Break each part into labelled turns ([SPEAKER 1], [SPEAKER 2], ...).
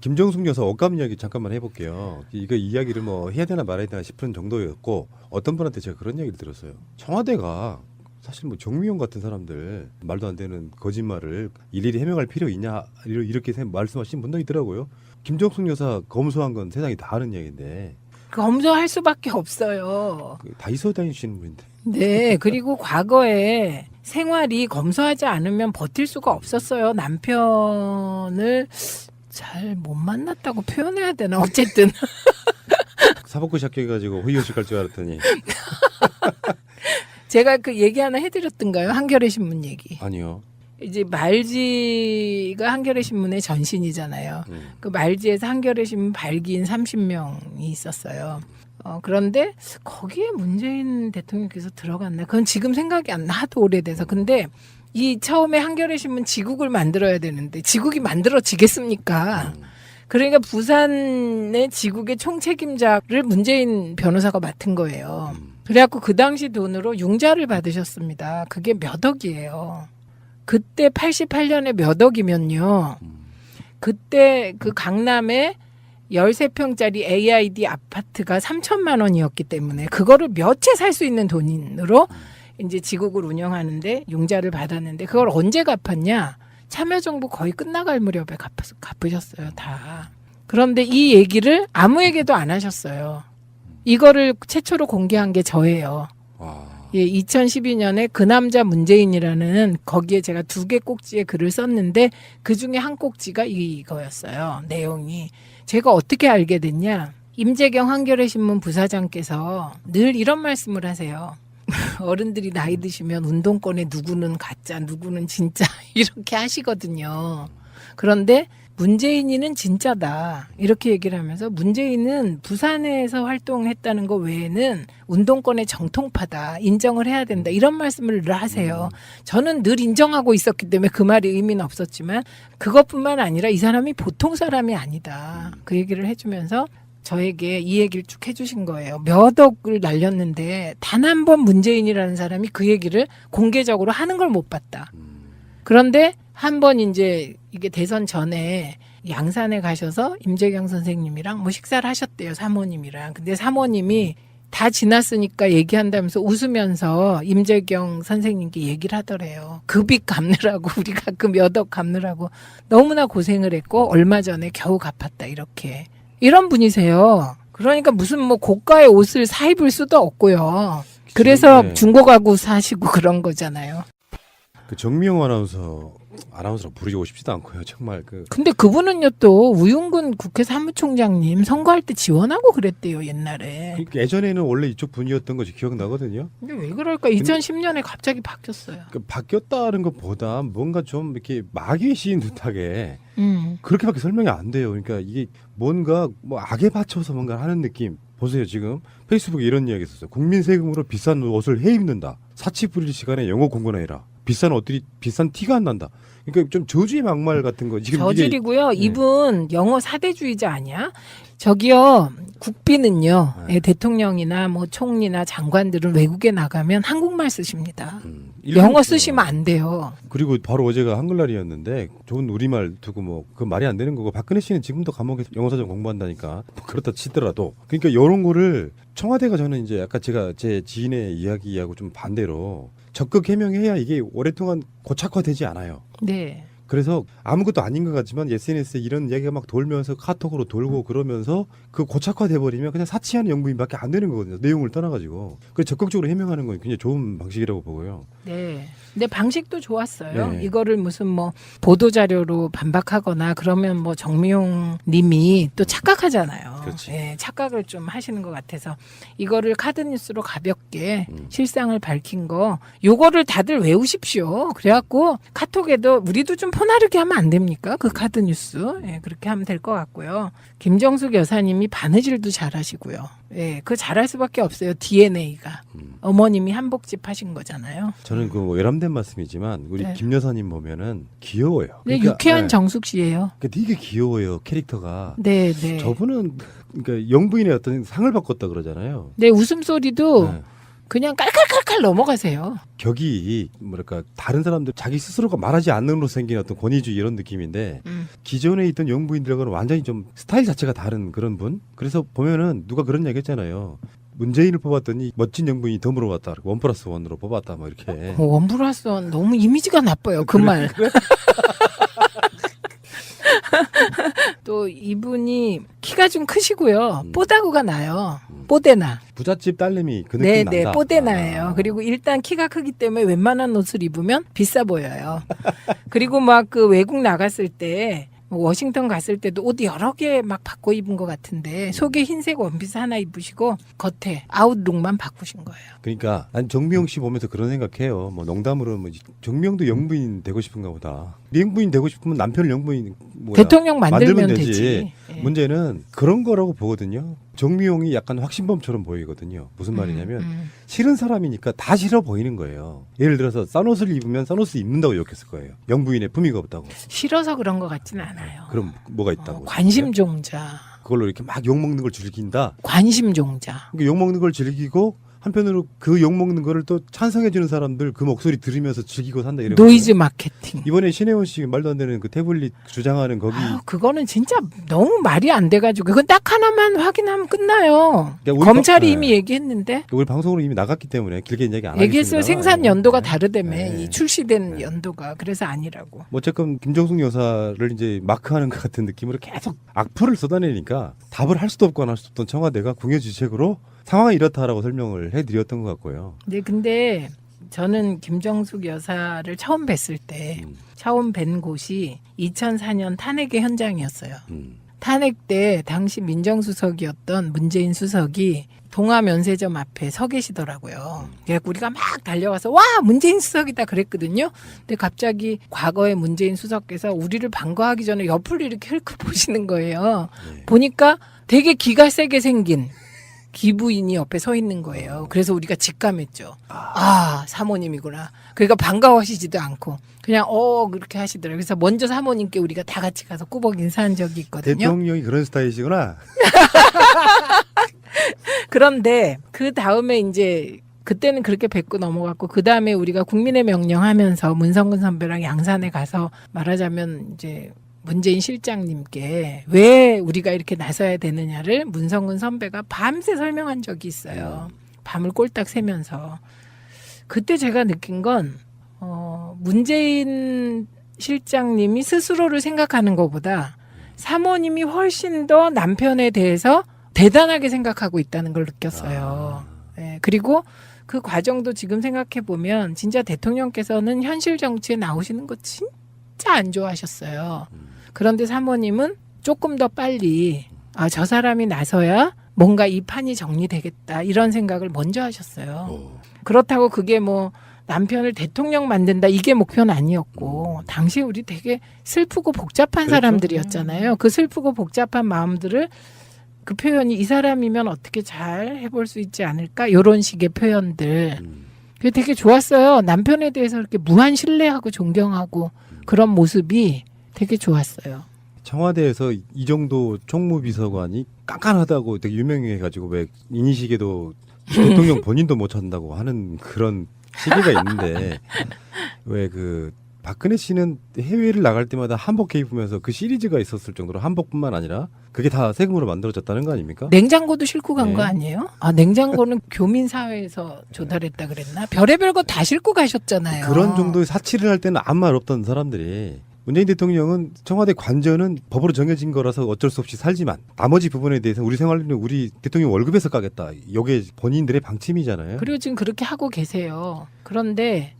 [SPEAKER 1] 김정숙 여사 억감 이야기 잠깐만 해볼게요. 이거 이야기를 뭐 해야 되나 말아야 되나 싶은 정도였고 어떤 분한테 제가 그런 얘기를 들었어요. 청와대가 사실 뭐 정미용 같은 사람들 말도 안 되는 거짓말을 일일이 해명할 필요 있냐 이렇게 말씀하신 분도 있더라고요. 김정숙 여사 검소한 건 세상이 다 아는 얘기인데
[SPEAKER 2] 검소할 수밖에 없어요.
[SPEAKER 1] 다이소 다니시는 분인데.
[SPEAKER 2] 네, 그리고 과거에 생활이 검소하지 않으면 버틸 수가 없었어요. 남편을 잘 못 만났다고 표현해야 되나? 어쨌든.
[SPEAKER 1] 사법고 시작해가지고 회의원실 갈 줄 알았더니
[SPEAKER 2] 제가 그 얘기 하나 해드렸던가요? 한겨레 신문 얘기.
[SPEAKER 1] 아니요.
[SPEAKER 2] 이제 말지가 한겨레 신문의 전신이잖아요. 그 말지에서 한겨레 신문 발기인 30명이 있었어요. 그런데 거기에 문재인 대통령께서 들어갔나? 그건 지금 생각이 안 나. 하도 오래돼서. 근데 이 처음에 한겨레 신문 지국을 만들어야 되는데 지국이 만들어지겠습니까? 그러니까 부산의 지국의 총책임자를 문재인 변호사가 맡은 거예요. 그래갖고 그 당시 돈으로 융자를 받으셨습니다. 그게 몇 억이에요. 그때 88년에 몇 억이면요. 그때 그 강남에 13평짜리 AID 아파트가 3천만 원이었기 때문에 그거를 몇 채 살 수 있는 돈으로 이제 지국을 운영하는데 융자를 받았는데 그걸 언제 갚았냐? 참여정부 거의 끝나갈 무렵에 갚으셨어요, 다. 그런데 이 얘기를 아무에게도 안 하셨어요. 이거를 최초로 공개한 게 저예요.
[SPEAKER 1] 와.
[SPEAKER 2] 예, 2012년에 그 남자 문재인이라는 거기에 제가 2개 꼭지에 글을 썼는데 그 중에 한 꼭지가 이거였어요. 내용이. 제가 어떻게 알게 됐냐? 임재경 한겨레 신문 부사장께서 늘 이런 말씀을 하세요. 어른들이 나이 드시면 운동권에 누구는 가짜, 누구는 진짜 이렇게 하시거든요. 그런데 문재인이는 진짜다. 이렇게 얘기를 하면서 문재인은 부산에서 활동했다는 거 외에는 운동권의 정통파다. 인정을 해야 된다. 이런 말씀을 늘 하세요. 저는 늘 인정하고 있었기 때문에 그 말이 의미는 없었지만 그것뿐만 아니라 이 사람이 보통 사람이 아니다. 그 얘기를 해주면서 저에게 이 얘기를 쭉 해주신 거예요. 몇 억을 날렸는데 단 한 번 문재인이라는 사람이 그 얘기를 공개적으로 하는 걸 못 봤다. 그런데 한 번 이제 이게 대선 전에 양산에 가셔서 임재경 선생님이랑 뭐 식사를 하셨대요. 사모님이랑. 근데 사모님이 다 지났으니까 얘기한다면서 웃으면서 임재경 선생님께 얘기를 하더래요. 그 빚 갚느라고 우리가 그 몇 억 갚느라고 너무나 고생을 했고 얼마 전에 겨우 갚았다 이렇게. 이런 분이세요. 그러니까 무슨 뭐 고가의 옷을 사 입을 수도 없고요. 그래서
[SPEAKER 1] 네.
[SPEAKER 2] 중고가구 사시고 그런 거잖아요.
[SPEAKER 1] 그 정미용 아나운서로 부르고 싶지도 않고요. 정말 그
[SPEAKER 2] 근데 그분은요 또 우윤근 국회 사무총장님 선거할 때 지원하고 그랬대요 옛날에.
[SPEAKER 1] 그러니까 예전에는 원래 이쪽 분이었던 것이 기억나거든요.
[SPEAKER 2] 근데 왜 그럴까? 2010년에 갑자기 바뀌었어요.
[SPEAKER 1] 그 바뀌었다는 것보다 뭔가 좀 이렇게 마귀의 시인 듯하게 그렇게밖에 설명이 안 돼요. 그러니까 이게 뭔가 뭐 악에 받쳐서 뭔가 하는 느낌. 보세요 지금 페이스북에 이런 이야기 있었어요. 국민 세금으로 비싼 옷을 해 입는다. 사치 부릴 시간에 영어 공부나 해라. 비싼 옷들이 비싼 티가 안 난다. 그러니까 좀 저주의 막말 같은 거 지금
[SPEAKER 2] 저질이고요.
[SPEAKER 1] 이게,
[SPEAKER 2] 이분 영어 사대주의자 아니야? 저기요 국비는요.
[SPEAKER 1] 네.
[SPEAKER 2] 예, 대통령이나 뭐 총리나 장관들은 외국에 나가면 한국말 쓰십니다.
[SPEAKER 1] 일본
[SPEAKER 2] 영어
[SPEAKER 1] 있어요.
[SPEAKER 2] 쓰시면 안 돼요.
[SPEAKER 1] 그리고 바로 어제가 한글날이었는데 좋은 우리말 두고 뭐 그 말이 안 되는 거고 박근혜 씨는 지금도 감옥에서 영어사전 공부한다니까 뭐 그렇다 치더라도 그러니까 이런 거를 청와대가 저는 이제 아까 제가 제 지인의 이야기하고 좀 반대로 적극 해명해야 이게 오랫동안 고착화되지 않아요.
[SPEAKER 2] 네.
[SPEAKER 1] 그래서 아무것도 아닌 것 같지만 SNS에 이런 이야기가 막 돌면서 카톡으로 돌고 그러면서 그 고착화돼 버리면 그냥 사치하는 영부인밖에 안 되는 거거든요. 내용을 떠나가지고. 그래서 적극적으로 해명하는 건 굉장히 좋은 방식이라고 보고요.
[SPEAKER 2] 네. 근데 방식도 좋았어요.
[SPEAKER 1] 네.
[SPEAKER 2] 이거를 무슨 뭐 보도 자료로 반박하거나 그러면 뭐 정미용 님이 또 착각하잖아요.
[SPEAKER 1] 그렇지.
[SPEAKER 2] 예, 착각을 좀 하시는 것 같아서 이거를 카드 뉴스로 가볍게 실상을 밝힌 거 요거를 다들 외우십시오. 그래갖고 카톡에도 우리도 좀 포나르게 하면 안 됩니까? 그 카드 뉴스. 예, 그렇게 하면 될 것 같고요. 김정숙 여사님이 바느질도 잘하시고요. 예, 그 잘할 수밖에 없어요. DNA가. 어머님이 한복집 하신 거잖아요.
[SPEAKER 1] 저는 그 외람된 말씀이지만 우리
[SPEAKER 2] 네.
[SPEAKER 1] 김 여사님 보면은 귀여워요.
[SPEAKER 2] 네, 유쾌한
[SPEAKER 1] 네.
[SPEAKER 2] 정숙 씨예요.
[SPEAKER 1] 그러니까 되게 귀여워요. 캐릭터가.
[SPEAKER 2] 네, 네.
[SPEAKER 1] 저분은 그러니까 영부인의 어떤 상을 바꿨다 그러잖아요.
[SPEAKER 2] 네, 웃음소리도
[SPEAKER 1] 네.
[SPEAKER 2] 그냥 깔깔깔깔 넘어가세요.
[SPEAKER 1] 격이 뭐랄까 다른 사람들 자기 스스로가 말하지 않는으로 생긴 어떤 권위주의 이런 느낌인데 기존에 있던 영부인들과는 완전히 좀 스타일 자체가 다른 그런 분. 그래서 보면은 누가 그런 얘기 했잖아요. 문재인을 뽑았더니 멋진 영부인이 더 물어봤다. 1+1으로 뽑았다. 뭐 이렇게.
[SPEAKER 2] 1+1 너무 이미지가 나빠요. 그 말.
[SPEAKER 1] 그래?
[SPEAKER 2] 또 이분이 키가 좀 크시고요. 뽀다구가 나요. 뽀대나.
[SPEAKER 1] 부잣집 딸내미 그 느낌 난다.
[SPEAKER 2] 네, 뽀대나예요. 그리고 일단 키가 크기 때문에 웬만한 옷을 입으면 비싸 보여요. 그리고 막 그 외국 나갔을 때 워싱턴 갔을 때도 옷 여러 개 막 바꿔 입은 것 같은데 속에 흰색 원피스 하나 입으시고 겉에 아웃룩만 바꾸신 거예요.
[SPEAKER 1] 그러니까 난 정미영 씨 보면서 그런 생각해요. 뭐 농담으로 뭐 정미영도 영부인 되고 싶은가 보다. 영부인 되고 싶으면 남편을 영부인
[SPEAKER 2] 대통령 만들면 되지. 예.
[SPEAKER 1] 문제는 그런 거라고 보거든요. 정미용이 약간 확신범처럼 보이거든요. 무슨 말이냐면 싫은 사람이니까 다 싫어 보이는 거예요. 예를 들어서 싼 옷을 입으면 싼 옷을 입는다고 욕했을 거예요. 영부인의 품위가 없다고.
[SPEAKER 2] 싫어서 그런 것 같진 않아요.
[SPEAKER 1] 그럼 뭐가 있다고?
[SPEAKER 2] 관심종자.
[SPEAKER 1] 그걸로 이렇게 막 욕먹는 걸 즐긴다.
[SPEAKER 2] 관심종자.
[SPEAKER 1] 그러니까 욕먹는 걸 즐기고 한편으로 그 욕먹는 거를 또 찬성해주는 사람들 그 목소리 들으면서 즐기고 산다 이런
[SPEAKER 2] 노이즈
[SPEAKER 1] 거예요.
[SPEAKER 2] 마케팅.
[SPEAKER 1] 이번에 신혜원 씨 말도 안 되는 그 태블릿 주장하는 거기
[SPEAKER 2] 그거는 진짜 너무 말이 안 돼가지고 그건 딱 하나만 확인하면 끝나요.
[SPEAKER 1] 그러니까 우리
[SPEAKER 2] 검찰이
[SPEAKER 1] 네.
[SPEAKER 2] 이미 얘기했는데.
[SPEAKER 1] 우리 방송으로 이미 나갔기 때문에 길게 얘기 안 하겠습니다.
[SPEAKER 2] 얘기했어요. 생산 연도가
[SPEAKER 1] 네.
[SPEAKER 2] 다르다며.
[SPEAKER 1] 네.
[SPEAKER 2] 이 출시된 연도가. 그래서 아니라고.
[SPEAKER 1] 뭐 어쨌건 김정숙 여사를 이제 마크하는 것 같은 느낌으로 계속 악플을 쏟아내니까 답을 할 수도 없고 안 할 수도 없던 청와대가 궁여지책으로 상황이 이렇다라고 설명을 해드렸던 것 같고요.
[SPEAKER 2] 네, 근데 저는 김정숙 여사를 처음 뵀을 때 처음 뵌 곳이 2004년 탄핵의 현장이었어요. 탄핵 때 당시 민정수석이었던 문재인 수석이 동아면세점 앞에 서 계시더라고요. 그래서 우리가 막 달려가서 와 문재인 수석이다 그랬거든요. 근데 갑자기 과거에 문재인 수석께서 우리를 반가워하기 전에 옆을 이렇게 흘끗 보시는 거예요.
[SPEAKER 1] 네.
[SPEAKER 2] 보니까 되게 기가 세게 생긴 기부인이 옆에 서 있는 거예요. 그래서 우리가 직감했죠. 아, 사모님이구나. 그러니까 반가워하시지도 않고 그냥 그렇게 하시더라고요. 그래서 먼저 사모님께 우리가 다 같이 가서 꾸벅 인사한 적이 있거든요.
[SPEAKER 1] 대통령이 그런 스타일이시구나.
[SPEAKER 2] 그런데 그 다음에 이제 그때는 그렇게 뵙고 넘어갔고 그 다음에 우리가 국민의 명령하면서 문성근 선배랑 양산에 가서 말하자면 이제 문재인 실장님께 왜 우리가 이렇게 나서야 되느냐를 문성근 선배가 밤새 설명한 적이 있어요. 밤을 꼴딱 새면서. 그때 제가 느낀 건 문재인 실장님이 스스로를 생각하는 것보다 사모님이 훨씬 더 남편에 대해서 대단하게 생각하고 있다는 걸 느꼈어요. 네, 그리고 그 과정도 지금 생각해 보면 진짜 대통령께서는 현실 정치에 나오시는 거 진짜 안 좋아하셨어요. 그런데 사모님은 조금 더 빨리 저 사람이 나서야 뭔가 이 판이 정리되겠다 이런 생각을 먼저 하셨어요. 그렇다고 그게 뭐 남편을 대통령 만든다 이게 목표는 아니었고 당시 우리 되게 슬프고 복잡한
[SPEAKER 1] 그렇죠.
[SPEAKER 2] 사람들이었잖아요. 그 슬프고 복잡한 마음들을 그 표현이 이 사람이면 어떻게 잘 해볼 수 있지 않을까 이런 식의 표현들 그게 되게 좋았어요. 남편에 대해서 이렇게 무한 신뢰하고 존경하고 그런 모습이 되게 좋았어요.
[SPEAKER 1] 청와대에서 이 정도 총무비서관이 깐깐하다고 되게 유명해가지고 왜 이니식에도 대통령 본인도 못 찾는다고 하는 그런 시기가 있는데 왜 그 박근혜 씨는 해외를 나갈 때마다 한복 입으면서 그 시리즈가 있었을 정도로 한복뿐만 아니라 그게 다 세금으로 만들어졌다는 거 아닙니까?
[SPEAKER 2] 냉장고도 싣고 간 거
[SPEAKER 1] 네.
[SPEAKER 2] 아니에요? 냉장고는 교민사회에서 조달했다 그랬나? 별의별 거 다 싣고 가셨잖아요.
[SPEAKER 1] 그런 정도의 사치를 할 때는 아무 말 없던 사람들이 문재인 대통령은 청와대 관저는 법으로 정해진 거라서 어쩔 수 없이 살지만 나머지 부분에 대해서 우리 생활비는 우리 대통령 월급에서 까겠다. 이게 본인들의 방침이잖아요.
[SPEAKER 2] 그리고 지금 그렇게 하고 계세요. 그런데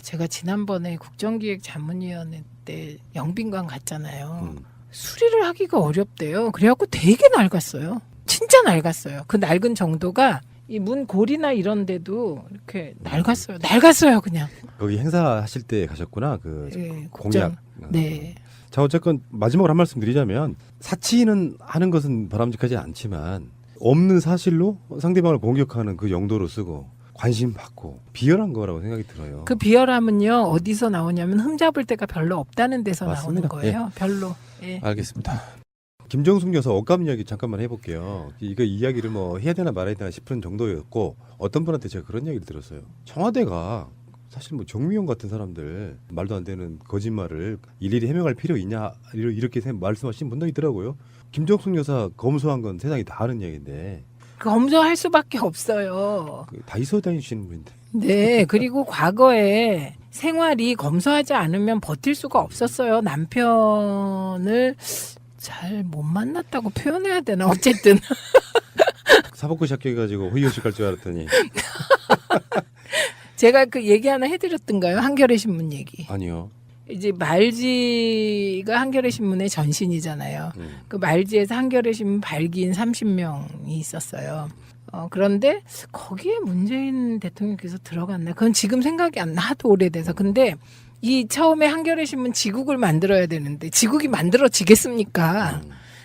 [SPEAKER 2] 제가 지난번에 국정기획 자문위원회 때 영빈관 갔잖아요. 수리를 하기가 어렵대요. 그래갖고 되게 낡았어요. 진짜 낡았어요. 그 낡은 정도가 이 문 고리나 이런 데도 이렇게 낡았어요. 낡았어요, 그냥.
[SPEAKER 1] 거기 행사하실 때 가셨구나. 그
[SPEAKER 2] 예,
[SPEAKER 1] 공약.
[SPEAKER 2] 네.
[SPEAKER 1] 자, 어쨌건 마지막으로 한 말씀 드리자면 사치는 하는 것은 바람직하지 않지만 없는 사실로 상대방을 공격하는 그 용도로 쓰고 관심 받고 비열한 거라고 생각이 들어요.
[SPEAKER 2] 그 비열함은요 어디서 나오냐면 흠잡을 데가 별로 없다는 데서
[SPEAKER 1] 맞습니다.
[SPEAKER 2] 나오는 거예요. 별로. 예.
[SPEAKER 1] 알겠습니다. 김정숙 여사 옷감 이야기 잠깐만 해볼게요. 이거 이야기를 뭐 해야 되나 말아야 되나 싶은 정도였고 어떤 분한테 제가 그런 이야기를 들었어요. 청와대가 사실 뭐 정미용 같은 사람들 말도 안 되는 거짓말을 일일이 해명할 필요 있냐 이렇게 말씀하신 분도 있더라고요. 김정숙 여사 검소한 건 세상이 다 아는 이야기인데
[SPEAKER 2] 검소할 수밖에 없어요.
[SPEAKER 1] 다이소 다니시는 분인데.
[SPEAKER 2] 네, 그리고 과거에 생활이 검소하지 않으면 버틸 수가 없었어요. 남편을 잘 못 만났다고 표현해야 되나? 어쨌든.
[SPEAKER 1] 사법고 시작해가지고 회의호식 갈 줄 알았더니.
[SPEAKER 2] 제가 그 얘기 하나 해드렸던가요? 한겨레 신문 얘기.
[SPEAKER 1] 아니요.
[SPEAKER 2] 이제 말지가 한겨레 신문의 전신이잖아요. 그 말지에서 한겨레 신문 발기인 30명이 있었어요. 그런데 거기에 문재인 대통령께서 들어갔나? 그건 지금 생각이 안 나. 하도 오래돼서. 근데 이 처음에 한겨레 신문 지국을 만들어야 되는데 지국이 만들어지겠습니까?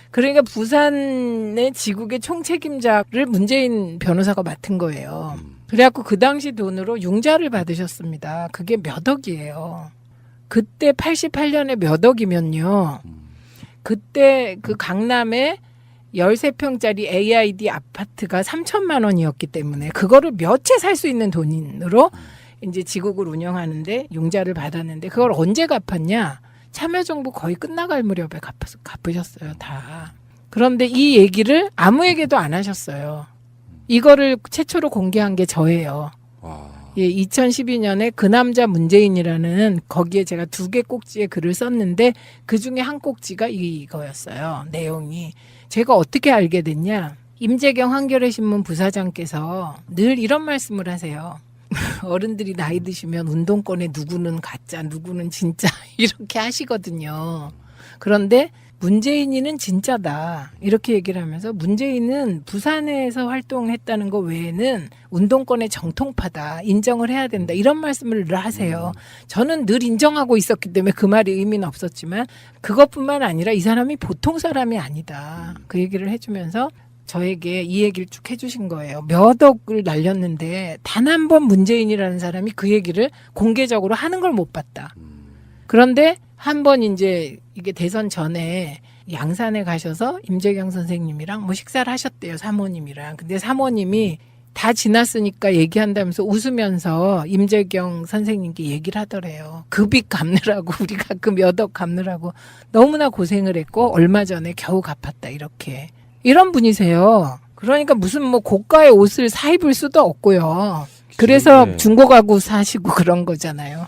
[SPEAKER 2] 그러니까 부산의 지국의 총책임자를 문재인 변호사가 맡은 거예요. 그래갖고 그 당시 돈으로 융자를 받으셨습니다. 그게 몇 억이에요. 그때 88년에 몇 억이면요. 그때 그 강남에 13평짜리 AID 아파트가 3천만 원이었기 때문에 그거를 몇 채 살 수 있는 돈으로 이제 지국을 운영하는데 융자를 받았는데 그걸 언제 갚았냐? 참여정부 거의 끝나갈 무렵에 갚으셨어요, 다. 그런데 이 얘기를 아무에게도 안 하셨어요. 이거를 최초로 공개한 게 저예요. 예, 2012년에 그 남자 문재인이라는 거기에 제가 2개 꼭지에 글을 썼는데 그 중에 한 꼭지가 이거였어요. 내용이. 제가 어떻게 알게 됐냐? 임재경 한겨레 신문 부사장께서 늘 이런 말씀을 하세요. 어른들이 나이 드시면 운동권에 누구는 가짜, 누구는 진짜 이렇게 하시거든요. 그런데 문재인이는 진짜다 이렇게 얘기를 하면서 문재인은 부산에서 활동했다는 거 외에는 운동권의 정통파다 인정을 해야 된다 이런 말씀을 늘 하세요. 저는 늘 인정하고 있었기 때문에 그 말이 의미는 없었지만 그것뿐만 아니라 이 사람이 보통 사람이 아니다 그 얘기를 해주면서 저에게 이 얘기를 쭉 해주신 거예요. 몇 억을 날렸는데 단 한 번 문재인이라는 사람이 그 얘기를 공개적으로 하는 걸 못 봤다. 그런데 한 번 이제 이게 대선 전에 양산에 가셔서 임재경 선생님이랑 뭐 식사를 하셨대요. 사모님이랑. 근데 사모님이 다 지났으니까 얘기한다면서 웃으면서 임재경 선생님께 얘기를 하더래요. 그 빚 갚느라고 우리가 그 몇 억 갚느라고 너무나 고생을 했고 얼마 전에 겨우 갚았다 이렇게. 이런 분이세요. 그러니까 무슨 뭐 고가의 옷을 사 입을 수도 없고요. 그래서
[SPEAKER 1] 네.
[SPEAKER 2] 중고 가구 사시고 그런 거잖아요.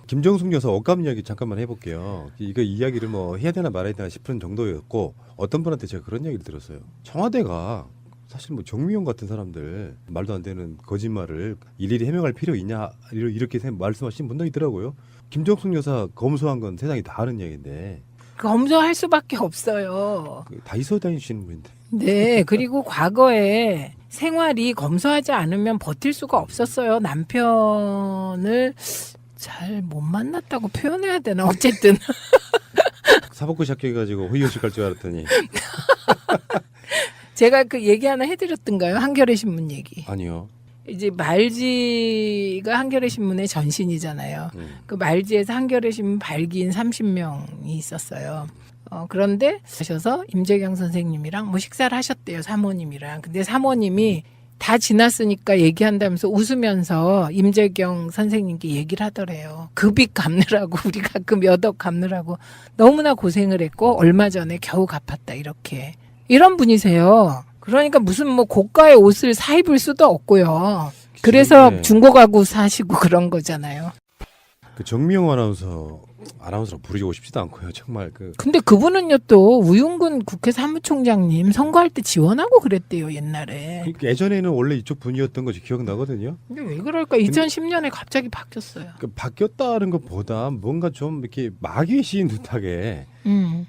[SPEAKER 1] 김정숙 여사 옷감 이야기 잠깐만 해볼게요. 이거 이야기를 뭐 해야 되나 말아야 되나 싶은 정도였고 어떤 분한테 제가 그런 이야기를 들었어요. 청와대가 사실 뭐 정미용 같은 사람들 말도 안 되는 거짓말을 일일이 해명할 필요 있냐 이렇게 말씀하신 분도 있더라고요. 김정숙 여사 검소한 건 세상이 다 아는 이야기인데.
[SPEAKER 2] 검소할 수밖에 없어요.
[SPEAKER 1] 다이소 다니시는 분인데.
[SPEAKER 2] 네, 그리고 과거에 생활이 검소하지 않으면 버틸 수가 없었어요. 남편을 잘 못 만났다고 표현해야 되나? 어쨌든.
[SPEAKER 1] 사법고 시작해가지고 회의호식 갈 줄 알았더니.
[SPEAKER 2] 제가 그 얘기 하나 해드렸던가요? 한겨레 신문 얘기.
[SPEAKER 1] 아니요.
[SPEAKER 2] 이제 말지가 한겨레 신문의 전신이잖아요. 그 말지에서 한겨레 신문 발기인 30명이 있었어요. 그런데 하셔서 임재경 선생님이랑 뭐 식사를 하셨대요. 사모님이랑. 근데 사모님이 다 지났으니까 얘기한다면서 웃으면서 임재경 선생님께 얘기를 하더래요. 그 빚 갚느라고 우리가 그 몇 억 갚느라고 너무나 고생을 했고 얼마 전에 겨우 갚았다 이렇게. 이런 분이세요. 그러니까 무슨 뭐 고가의 옷을 사 입을 수도 없고요. 그래서
[SPEAKER 1] 네.
[SPEAKER 2] 중고 가구 사시고 그런 거잖아요.
[SPEAKER 1] 그 정미영 아나운서로 부르고 싶지도 않고요. 정말
[SPEAKER 2] 근데 그분은요 또 우윤근 국회 사무총장님 선거할 때 지원하고 그랬대요 옛날에.
[SPEAKER 1] 예전에는 원래 이쪽 분이었던 것이 기억나거든요.
[SPEAKER 2] 근데 왜 그럴까? 2010년에 갑자기 바뀌었어요.
[SPEAKER 1] 바뀌었다는 것보다 뭔가 좀 이렇게 마귀의 시인 듯하게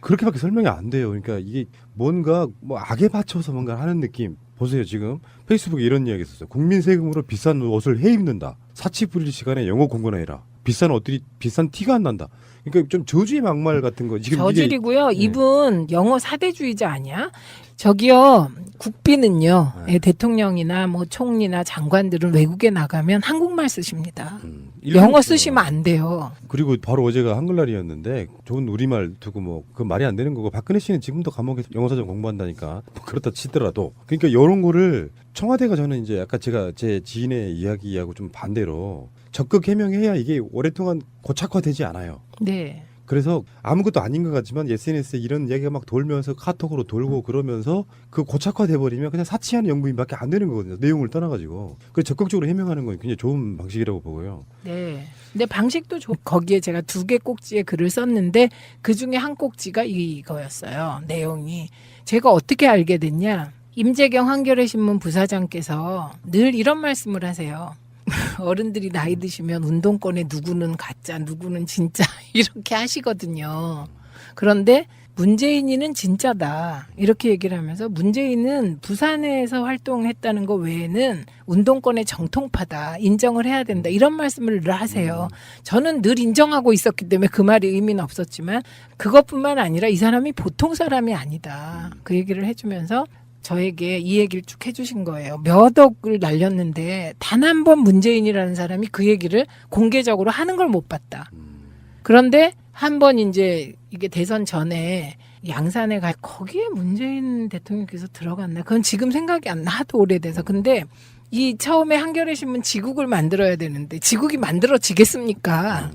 [SPEAKER 1] 그렇게밖에 설명이 안 돼요. 그러니까 이게 뭔가 뭐 악에 받쳐서 뭔가 하는 느낌. 보세요 지금 페이스북에 이런 이야기 있었어요. 국민 세금으로 비싼 옷을 해 입는다. 사치 부릴 시간에 영어 공부나 해라. 비싼 옷들이 비싼 티가 안 난다. 그러니까 좀 저주의 막말 같은 거. 지금
[SPEAKER 2] 저질이고요.
[SPEAKER 1] 이게,
[SPEAKER 2] 이분 영어 사대주의자 아니야? 저기요 국비는요.
[SPEAKER 1] 네.
[SPEAKER 2] 대통령이나 뭐 총리나 장관들은 외국에 나가면 한국말 쓰십니다. 영어 쓰시면 안 돼요.
[SPEAKER 1] 그리고 바로 어제가 한글날이었는데 좋은 우리말 두고 뭐 그 말이 안 되는 거고 박근혜 씨는 지금도 감옥에서 영어사전 공부한다니까 뭐 그렇다 치더라도 그러니까 이런 거를 청와대가 저는 이제 아까 제가 제 지인의 이야기하고 좀 반대로 적극 해명해야 이게 오랫동안 고착화되지 않아요.
[SPEAKER 2] 네.
[SPEAKER 1] 그래서 아무것도 아닌 것 같지만 SNS에 이런 이야기가 막 돌면서 카톡으로 돌고 그러면서 그 고착화돼 버리면 그냥 사치하는 영부인밖에 안 되는 거거든요. 내용을 떠나가지고. 그래서 적극적으로 해명하는 건 굉장히 좋은 방식이라고 보고요.
[SPEAKER 2] 네. 근데 방식도 거기에 제가 2개 꼭지에 글을 썼는데 그 중에 한 꼭지가 이거였어요. 내용이. 제가 어떻게 알게 됐냐. 임재경 한겨레 신문 부사장께서 늘 이런 말씀을 하세요. 어른들이 나이 드시면 운동권에 누구는 가짜, 누구는 진짜 이렇게 하시거든요. 그런데 문재인이는 진짜다 이렇게 얘기를 하면서 문재인은 부산에서 활동했다는 거 외에는 운동권의 정통파다 인정을 해야 된다 이런 말씀을 늘 하세요. 저는 늘 인정하고 있었기 때문에 그 말이 의미는 없었지만 그것뿐만 아니라 이 사람이 보통 사람이 아니다 그 얘기를 해주면서 저에게 이 얘기를 쭉 해주신 거예요. 몇 억을 날렸는데 단 한 번 문재인이라는 사람이 그 얘기를 공개적으로 하는 걸 못 봤다. 그런데 한 번 이제 이게 대선 전에 양산에 거기에 문재인 대통령께서 들어갔나? 그건 지금 생각이 안 나. 하도 오래돼서. 근데 이 처음에 한겨레 신문 지국을 만들어야 되는데 지국이 만들어지겠습니까?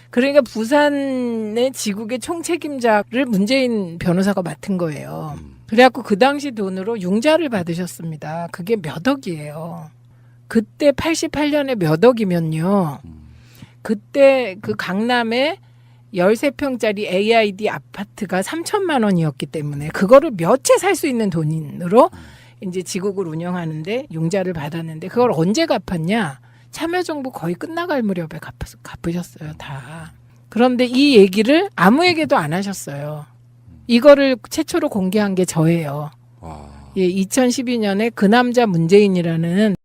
[SPEAKER 2] 그러니까 부산의 지국의 총책임자를 문재인 변호사가 맡은 거예요. 그래갖고 그 당시 돈으로 융자를 받으셨습니다. 그게 몇 억이에요. 그때 88년에 몇 억이면요. 그때 그 강남에 13평짜리 AID 아파트가 3천만 원이었기 때문에 그거를 몇 채 살 수 있는 돈으로 이제 지국을 운영하는데 융자를 받았는데 그걸 언제 갚았냐? 참여정부 거의 끝나갈 무렵에 갚으셨어요, 다. 그런데 이 얘기를 아무에게도 안 하셨어요. 이거를 최초로 공개한 게 저예요. 예, 2012년에 그 남자 문재인이라는